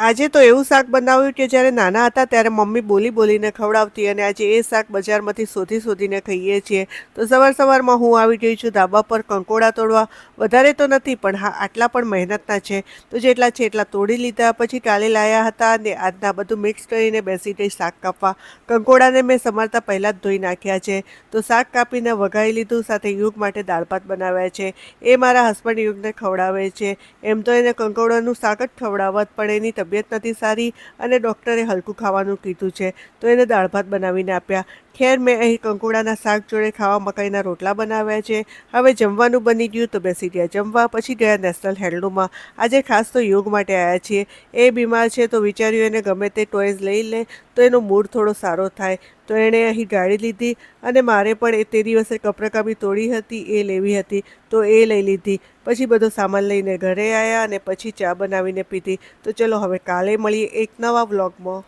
આજે તો એવું શાક બનાવ્યું કે જ્યારે નાના હતા ત્યારે મમ્મી બોલી બોલીને ખવડાવતી અને આજે એ શાક બજારમાંથી શોધી શોધીને ખાઈએ છીએ. તો સવારમાં હું આવી ગઈ છું ધાબા પર કંકોડા તોડવા. વધારે તો નથી પણ હા આટલા પણ મહેનતના છે. તો જેટલા છે એટલા તોડી લીધા પછી કાલે લાયા હતા અને આજના બધું મિક્સ કરીને બેસી ગઈ શાક કાપવા. કંકોડાને મેં સમારતા પહેલાં જ ધોઈ નાખ્યા છે. તો શાક કાપીને વઘારી લીધું સાથે યુગ માટે દાળ ભાત બનાવ્યા છે. એ મારા હસબન્ડ યુગને ખવડાવે છે. એમ તો એને કંકોડાનું શાક જ ખવડાવત પણ એની તબિયત નથી સારી અને ડૉક્ટરે હલકું ખાવાનું કીધું છે. તો એને દાળ ભાત બનાવીને આપ્યા. ખેર મેં અહીં કંકોડાના શાક જોડે ખાવા મકાઈના રોટલા બનાવ્યા છે. હવે જમવાનું બની ગયું તો બેસી ગયા જમવા પછી ગયા નેશનલ હેન્ડલૂમમાં. આજે ખાસ તો યોગ માટે આવ્યા છીએ. એ બીમાર છે તો વિચાર્યું એને ગમે તે ટોયઝ લઈ લે તો એનો મૂડ થોડો સારો થાય. તો એણે અહીં ગાડી લીધી અને મારે પણ તે દિવસે કપરકાબી તોડી હતી એ લેવી હતી. તો એ લઈ લીધી. પછી બધો સામાન લઈને ઘરે આવ્યા અને પછી ચા બનાવીને પીધી. તો ચલો હવે કાલે મળીએ એક નવા વ્લોગમાં.